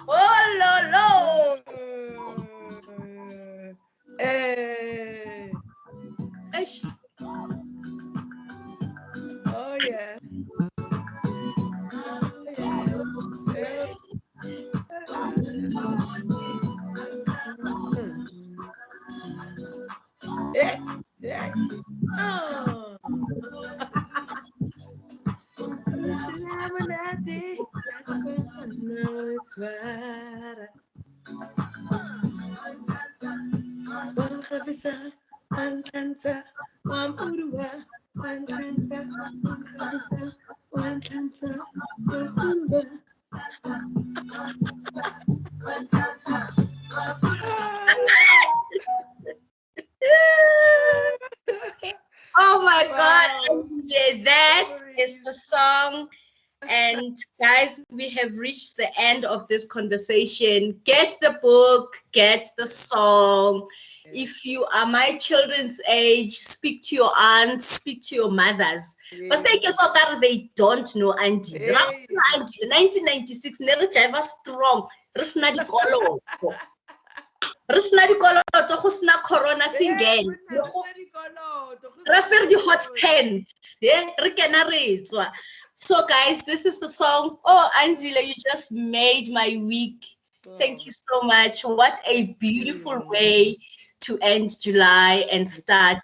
Oh, lo, Hey. Eish. Oh yeah. Yeah. Yeah. Oh. Oh my Wow. God. Yeah, that is the song. And guys, we have reached the end of this conversation. Get the book, get the song. If you are my children's age, speak to your aunts, speak to your mothers. But they don't know Andile. Hey. 1996, never jive strong. Risna dikoloto. Risna dikoloto, go sena corona singeng. Ra fer di hot pants. Yeah, re kena re tswa. So guys, this is the song. Oh, Andile, you just made my week. Thank you so much. What a beautiful way to end July and start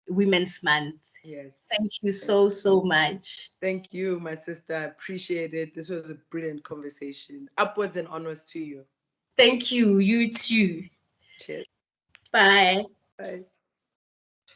Women's Month. Yes. Thank you so, so much. Thank you, my sister. I appreciate it. This was a brilliant conversation. Upwards and onwards to you. Thank you. You too. Cheers. Bye. Bye.